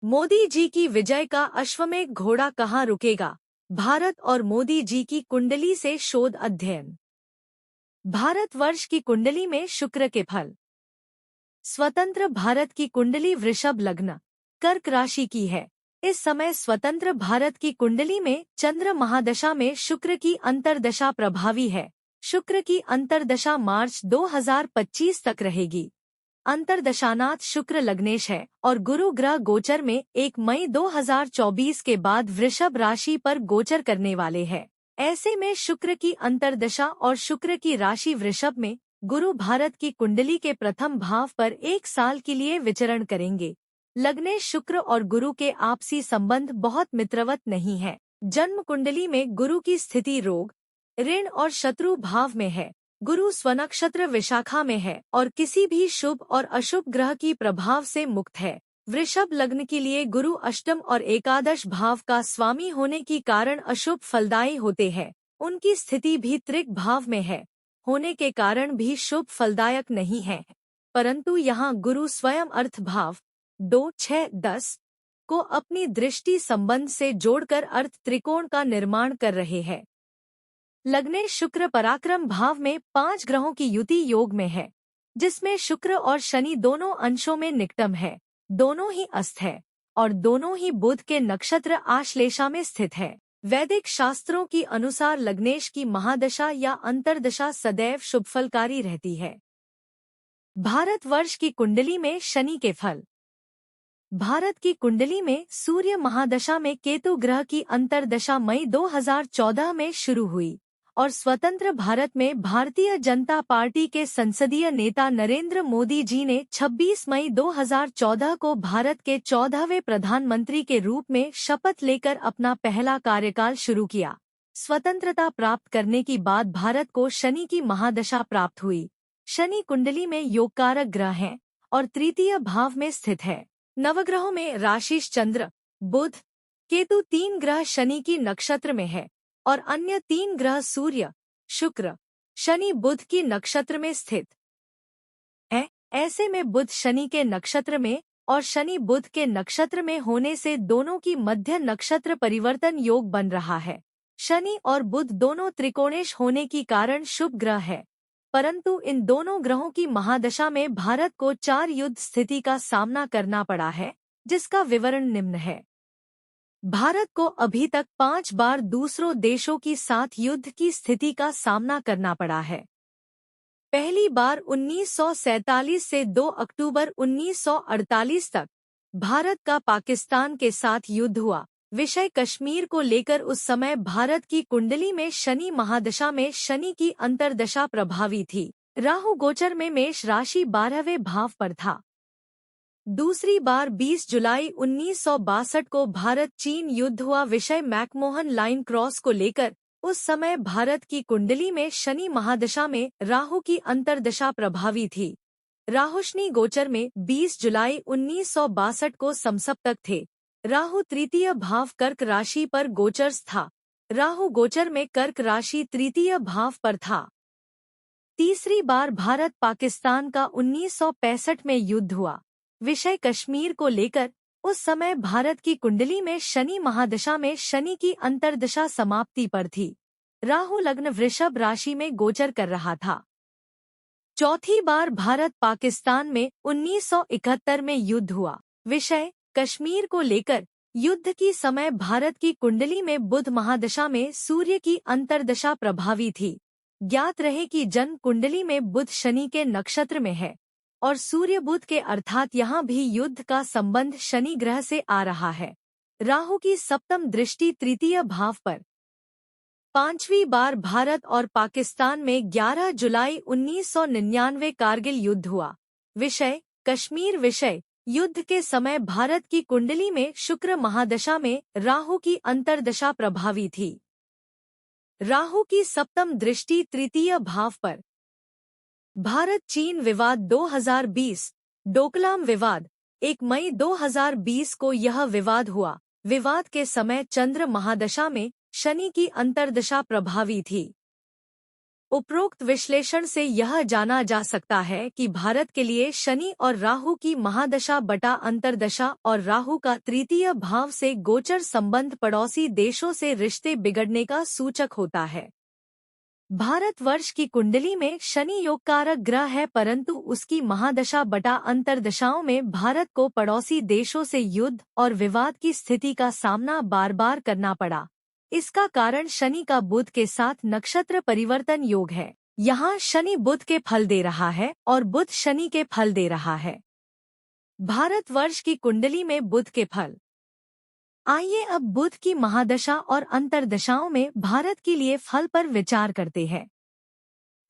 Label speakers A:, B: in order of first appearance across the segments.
A: मोदी जी की विजय का अश्वमेघ घोड़ा कहाँ रुकेगा? भारत और मोदी जी की कुंडली से शोध अध्ययन। भारतवर्ष की कुंडली में शुक्र के फल। स्वतंत्र भारत की कुंडली वृषभ लग्न कर्क राशि की है। इस समय स्वतंत्र भारत की कुंडली में चंद्र महादशा में शुक्र की अंतर्दशा प्रभावी है। शुक्र की अंतर्दशा मार्च 2025 तक रहेगी। अंतर्दशानाथ शुक्र लग्नेश है और गुरु ग्रह गोचर में 1 मई 2024 के बाद वृषभ राशि पर गोचर करने वाले हैं। ऐसे में शुक्र की अंतर्दशा और शुक्र की राशि वृषभ में गुरु भारत की कुंडली के प्रथम भाव पर 1 साल के लिए विचरण करेंगे। लग्नेश शुक्र और गुरु के आपसी संबंध बहुत मित्रवत नहीं है। जन्म कुंडली में गुरु की स्थिति रोग, ऋण और शत्रु भाव में है। गुरु स्वनक्षत्र विशाखा में है और किसी भी शुभ और अशुभ ग्रह की प्रभाव से मुक्त है। वृषभ लग्न के लिए गुरु अष्टम और एकादश भाव का स्वामी होने के कारण अशुभ फलदायी होते हैं। उनकी स्थिति भी त्रिक भाव में है होने के कारण भी शुभ फलदायक नहीं है। परंतु यहाँ गुरु स्वयं अर्थ भाव 2, 6, 10 को अपनी दृष्टि संबंध से जोड़कर अर्थ त्रिकोण का निर्माण कर रहे हैं। लग्नेश शुक्र पराक्रम भाव में 5 ग्रहों की युति योग में है, जिसमें शुक्र और शनि दोनों अंशों में निकटम है, दोनों ही अस्त है और दोनों ही बुध के नक्षत्र आश्लेषा में स्थित है। वैदिक शास्त्रों की अनुसार लग्नेश की महादशा या अंतर्दशा सदैव शुभफलकारी रहती है। भारतवर्ष की कुंडली में शनि के फल। भारत की कुंडली में सूर्य महादशा में केतु ग्रह की अंतर्दशा मई 2014 में शुरू हुई और स्वतंत्र भारत में भारतीय जनता पार्टी के संसदीय नेता नरेंद्र मोदी जी ने 26 मई 2014 को भारत के 14वें प्रधानमंत्री के रूप में शपथ लेकर अपना पहला कार्यकाल शुरू किया। स्वतंत्रता प्राप्त करने के बाद भारत को शनि की महादशा प्राप्त हुई। शनि कुंडली में योगकारक ग्रह है और तृतीय भाव में स्थित है। नवग्रहों में राशिश चंद्र, बुध, केतु 3 ग्रह शनि की नक्षत्र में है और अन्य 3 ग्रह सूर्य, शुक्र, शनि बुध की नक्षत्र में स्थित है। ऐसे में बुध शनि के नक्षत्र में और शनि बुध के नक्षत्र में होने से दोनों की मध्य नक्षत्र परिवर्तन योग बन रहा है। शनि और बुध दोनों त्रिकोणेश होने के कारण शुभ ग्रह है, परंतु इन दोनों ग्रहों की महादशा में भारत को 4 युद्ध स्थिति का सामना करना पड़ा है, जिसका विवरण निम्न है। भारत को अभी तक 5 बार दूसरों देशों की साथ युद्ध की स्थिति का सामना करना पड़ा है। पहली बार 1947 से 2 अक्टूबर 1948 तक भारत का पाकिस्तान के साथ युद्ध हुआ। विषय कश्मीर को लेकर उस समय भारत की कुंडली में शनि महादशा में शनि की अंतर्दशा प्रभावी थी। राहु गोचर में मेष राशि 12वें भाव पर था। दूसरी बार 20 जुलाई 1962 को भारत चीन युद्ध हुआ। विषय मैकमोहन लाइन क्रॉस को लेकर उस समय भारत की कुंडली में शनि महादशा में राहु की अंतर्दशा प्रभावी थी। राहुशनि गोचर में 20 जुलाई 1962 को समसप्तक थे। राहु तृतीय भाव कर्क राशि पर गोचर था। राहु गोचर में कर्क राशि तृतीय भाव पर था। तीसरी बार भारत पाकिस्तान का 1965 में युद्ध हुआ। विषय कश्मीर को लेकर उस समय भारत की कुंडली में शनि महादशा में शनि की अंतर्दशा समाप्ति पर थी। राहु लग्न वृषभ राशि में गोचर कर रहा था। चौथी बार भारत पाकिस्तान में 1971 में युद्ध हुआ। विषय कश्मीर को लेकर युद्ध की समय भारत की कुंडली में बुध महादशा में सूर्य की अंतर्दशा प्रभावी थी। ज्ञात रहे कि जन्म कुंडली में बुध शनि के नक्षत्र में है और सूर्य बुध के अर्थात यहाँ भी युद्ध का संबंध शनि ग्रह से आ रहा है। राहु की सप्तम दृष्टि तृतीय भाव पर। 5वीं बार भारत और पाकिस्तान में 11 जुलाई 1999 कारगिल युद्ध हुआ। विषय कश्मीर। विषय युद्ध के समय भारत की कुंडली में शुक्र महादशा में राहु की अंतर्दशा प्रभावी थी। राहु की सप्तम दृष्टि तृतीय भाव पर। भारत चीन विवाद 2020 डोकलाम विवाद 1 मई 2020 को यह विवाद हुआ। विवाद के समय चंद्र महादशा में शनि की अंतर्दशा प्रभावी थी। उपरोक्त विश्लेषण से यह जाना जा सकता है कि भारत के लिए शनि और राहु की महादशा बटा अंतर्दशा और राहु का तृतीय भाव से गोचर संबंध पड़ोसी देशों से रिश्ते बिगड़ने का सूचक होता है। भारतवर्ष की कुंडली में शनि योगकारक ग्रह है, परंतु उसकी महादशा बटा अंतर्दशाओं में भारत को पड़ोसी देशों से युद्ध और विवाद की स्थिति का सामना बार बार करना पड़ा। इसका कारण शनि का बुध के साथ नक्षत्र परिवर्तन योग है। यहाँ शनि बुध के फल दे रहा है और बुध शनि के फल दे रहा है। भारतवर्ष की कुंडली में बुध के फल। आइए अब बुध की महादशा और अंतर्दशाओं में भारत के लिए फल पर विचार करते हैं।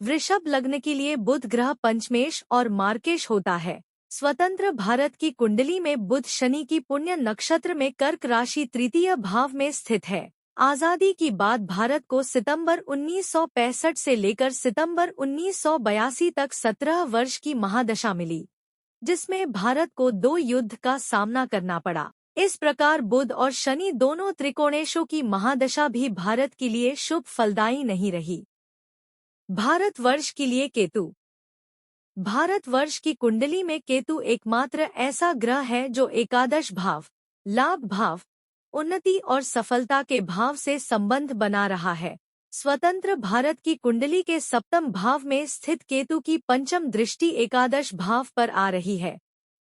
A: वृषभ लग्न के लिए बुध ग्रह पंचमेश और मार्केश होता है। स्वतंत्र भारत की कुंडली में बुध शनि की पुण्य नक्षत्र में कर्क राशि तृतीय भाव में स्थित है। आजादी की बाद भारत को सितंबर 1965 से लेकर सितंबर 1982 तक 17 वर्ष की महादशा मिली, जिसमें भारत को 2 युद्ध का सामना करना पड़ा। इस प्रकार बुध और शनि दोनों त्रिकोणेशों की महादशा भी भारत के लिए शुभ फलदायी नहीं रही। भारतवर्ष के लिए केतु। भारतवर्ष की कुंडली में केतु एकमात्र ऐसा ग्रह है जो एकादश भाव, लाभ भाव, उन्नति और सफलता के भाव से संबंध बना रहा है। स्वतंत्र भारत की कुंडली के सप्तम भाव में स्थित केतु की पंचम दृष्टि एकादश भाव पर आ रही है।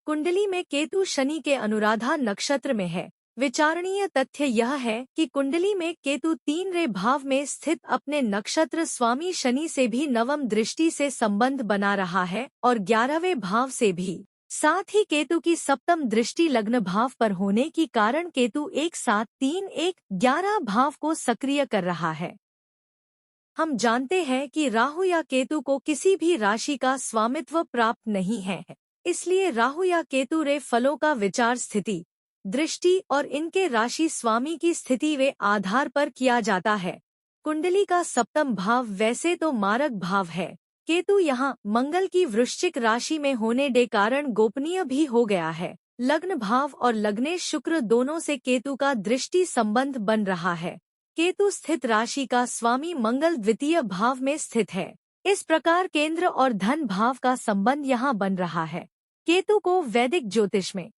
A: कुंडली में केतु शनि के अनुराधा नक्षत्र में है। विचारणीय तथ्य यह है कि कुंडली में केतु 3 भाव में स्थित अपने नक्षत्र स्वामी शनि से भी नवम दृष्टि से संबंध बना रहा है और 11वें भाव से भी। साथ ही केतु की सप्तम दृष्टि लग्न भाव पर होने के कारण केतु 1 7 3 1 11 भाव को सक्रिय कर रहा है। हम जानते हैं कि राहु या केतु को किसी भी राशि का स्वामित्व प्राप्त नहीं है, इसलिए राहु या केतु रे फलों का विचार स्थिति, दृष्टि और इनके राशि स्वामी की स्थिति वे आधार पर किया जाता है। कुंडली का सप्तम भाव वैसे तो मारक भाव है। केतु यहाँ मंगल की वृश्चिक राशि में होने के कारण गोपनीय भी हो गया है। लग्न भाव और लग्नेश शुक्र दोनों से केतु का दृष्टि संबंध बन रहा है। केतु स्थित राशि का स्वामी मंगल द्वितीय भाव में स्थित है। इस प्रकार केंद्र और धन भाव का संबंध यहाँ बन रहा है। केतु को वैदिक ज्योतिष में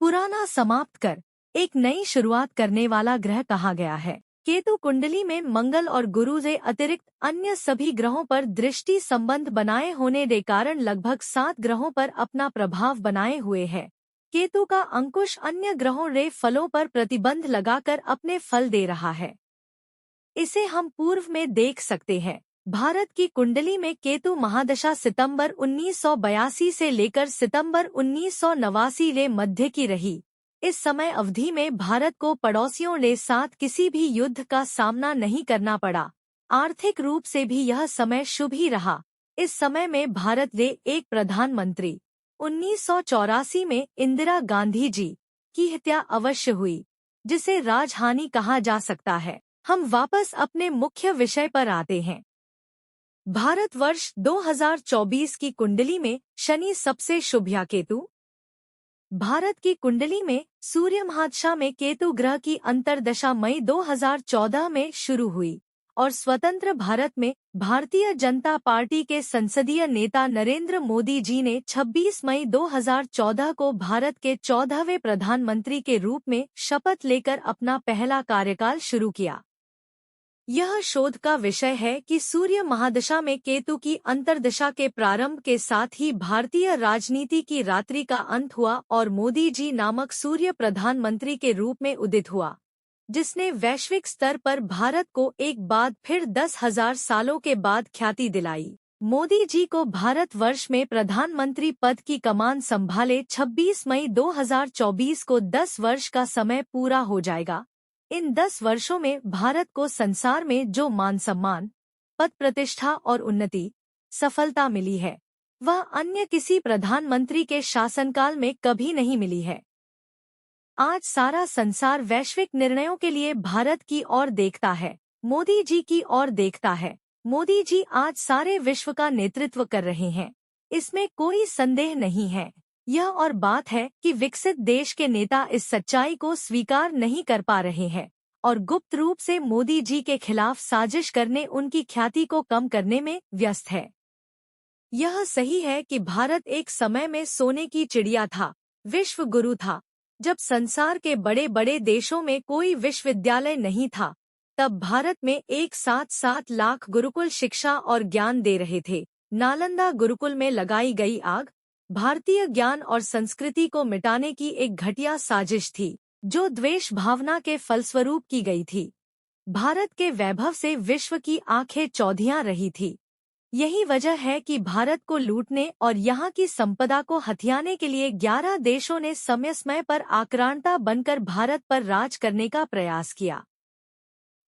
A: पुराना समाप्त कर एक नई शुरुआत करने वाला ग्रह कहा गया है। केतु कुंडली में मंगल और गुरु से अतिरिक्त अन्य सभी ग्रहों पर दृष्टि संबंध बनाए होने के कारण लगभग 7 ग्रहों पर अपना प्रभाव बनाए हुए है। केतु का अंकुश अन्य ग्रहों रे फलों पर प्रतिबंध लगाकर अपने फल दे रहा है। इसे हम पूर्व में देख सकते हैं। भारत की कुंडली में केतु महादशा सितंबर 1982 से लेकर सितंबर 1989 ले मध्य की रही। इस समय अवधि में भारत को पड़ोसियों के साथ किसी भी युद्ध का सामना नहीं करना पड़ा। आर्थिक रूप से भी यह समय शुभ ही रहा। इस समय में भारत के एक प्रधानमंत्री 1984 में इंदिरा गांधी जी की हत्या अवश्य हुई, जिसे राजहानि कहा जा सकता है। हम वापस अपने मुख्य विषय पर आते हैं। भारतवर्ष 2024 की कुंडली में शनि सबसे शुभ या केतु। भारत की कुंडली में सूर्य महादशा में केतु ग्रह की अंतर्दशा मई 2014 में शुरू हुई और स्वतंत्र भारत में भारतीय जनता पार्टी के संसदीय नेता नरेंद्र मोदी जी ने 26 मई 2014 को भारत के 14वें प्रधानमंत्री के रूप में शपथ लेकर अपना पहला कार्यकाल शुरू किया। यह शोध का विषय है कि सूर्य महादशा में केतु की अंतर्दशा के प्रारंभ के साथ ही भारतीय राजनीति की रात्रि का अंत हुआ और मोदी जी नामक सूर्य प्रधानमंत्री के रूप में उदित हुआ, जिसने वैश्विक स्तर पर भारत को एक बाद फिर 10,000 सालों के बाद ख्याति दिलाई। मोदी जी को भारतवर्ष में प्रधानमंत्री पद की कमान संभाले 26 मई 2024 को 10 वर्ष का समय पूरा हो जाएगा। इन 10 वर्षों में भारत को संसार में जो मान सम्मान, पद प्रतिष्ठा और उन्नति, सफलता मिली है, वह अन्य किसी प्रधानमंत्री के शासनकाल में कभी नहीं मिली है। आज सारा संसार वैश्विक निर्णयों के लिए भारत की ओर देखता है, मोदी जी की ओर देखता है। मोदी जी आज सारे विश्व का नेतृत्व कर रहे हैं, इसमें कोई संदेह नहीं है। यह और बात है कि विकसित देश के नेता इस सच्चाई को स्वीकार नहीं कर पा रहे हैं और गुप्त रूप से मोदी जी के खिलाफ साजिश करने उनकी ख्याति को कम करने में व्यस्त है। यह सही है कि भारत एक समय में सोने की चिड़िया था, विश्व गुरु था। जब संसार के बड़े बड़े देशों में कोई विश्वविद्यालय नहीं था, तब भारत में एक साथ 7 लाख गुरुकुल शिक्षा और ज्ञान दे रहे थे। नालंदा गुरुकुल में लगाई गई आग भारतीय ज्ञान और संस्कृति को मिटाने की एक घटिया साजिश थी, जो द्वेष भावना के फलस्वरूप की गई थी। भारत के वैभव से विश्व की आंखें चौधियां रही थी। यही वजह है कि भारत को लूटने और यहाँ की संपदा को हथियाने के लिए 11 देशों ने समय समय पर आक्रांता बनकर भारत पर राज करने का प्रयास किया।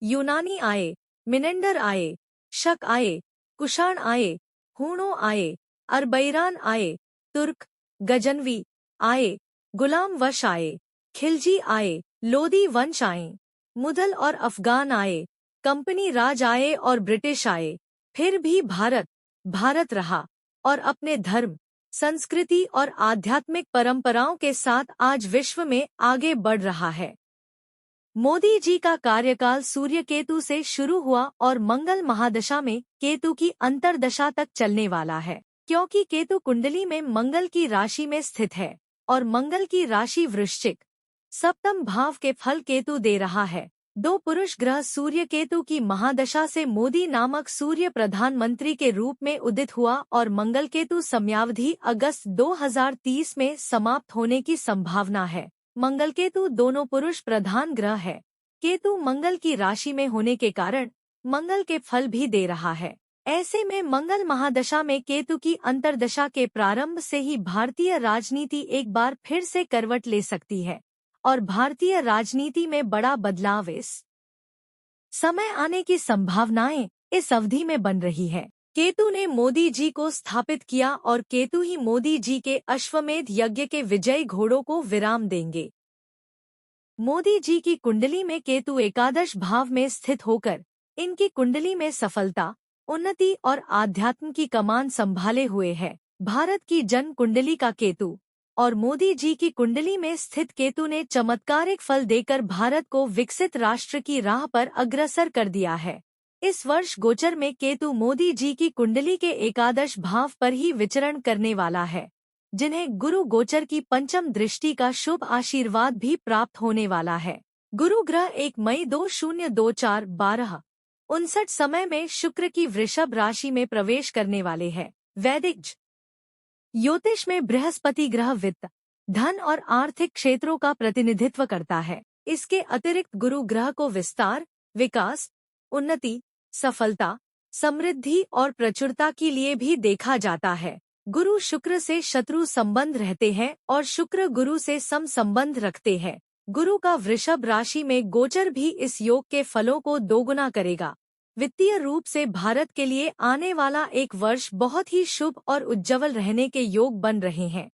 A: यूनानी आए, मिनेंडर आए, शक आए, कुषाण आए, हूणों आए, अरबैरान आए, तुर्क, गजनवी आए, गुलाम वश आए, खिलजी आए, लोदी वंश आए, मुगल और अफगान आए, कंपनी राज आए और ब्रिटिश आए, फिर भी भारत भारत रहा और अपने धर्म, संस्कृति और आध्यात्मिक परंपराओं के साथ आज विश्व में आगे बढ़ रहा है। मोदी जी का कार्यकाल सूर्य केतु से शुरू हुआ और मंगल महादशा में केतु की अंतर्दशा तक चलने वाला है। क्योंकि केतु कुंडली में मंगल की राशि में स्थित है और मंगल की राशि वृश्चिक सप्तम भाव के फल केतु दे रहा है। 2 पुरुष ग्रह सूर्य केतु की महादशा से मोदी नामक सूर्य प्रधानमंत्री के रूप में उदित हुआ और मंगल केतु समयावधि अगस्त 2030 में समाप्त होने की संभावना है। मंगल केतु दोनों पुरुष प्रधान ग्रह है। केतु मंगल की राशि में होने के कारण मंगल के फल भी दे रहा है। ऐसे में मंगल महादशा में केतु की अंतर्दशा के प्रारंभ से ही भारतीय राजनीति एक बार फिर से करवट ले सकती है और भारतीय राजनीति में बड़ा बदलाव इस समय आने की संभावनाएं इस अवधि में बन रही है। केतु ने मोदी जी को स्थापित किया और केतु ही मोदी जी के अश्वमेध यज्ञ के विजयी घोड़ों को विराम देंगे। मोदी जी की कुंडली में केतु एकादश भाव में स्थित होकर इनकी कुंडली में सफलता, उन्नति और आध्यात्म की कमान संभाले हुए है। भारत की जन्म कुंडली का केतु और मोदी जी की कुंडली में स्थित केतु ने चमत्कारिक फल देकर भारत को विकसित राष्ट्र की राह पर अग्रसर कर दिया है। इस वर्ष गोचर में केतु मोदी जी की कुंडली के एकादश भाव पर ही विचरण करने वाला है, जिन्हें गुरु गोचर की पंचम दृष्टि का शुभ आशीर्वाद भी प्राप्त होने वाला है। गुरु ग्रह 1 मई 2024 12:59 समय में शुक्र की वृषभ राशि में प्रवेश करने वाले हैं। वैदिक ज्योतिष में बृहस्पति ग्रह वित्त, धन और आर्थिक क्षेत्रों का प्रतिनिधित्व करता है। इसके अतिरिक्त गुरु ग्रह को विस्तार, विकास, उन्नति, सफलता, समृद्धि और प्रचुरता के लिए भी देखा जाता है। गुरु शुक्र से शत्रु संबंध रहते हैं और शुक्र गुरु से सम संबंध रखते हैं। गुरु का वृषभ राशि में गोचर भी इस योग के फलों को दोगुना करेगा। वित्तीय रूप से भारत के लिए आने वाला एक वर्ष बहुत ही शुभ और उज्जवल रहने के योग बन रहे हैं।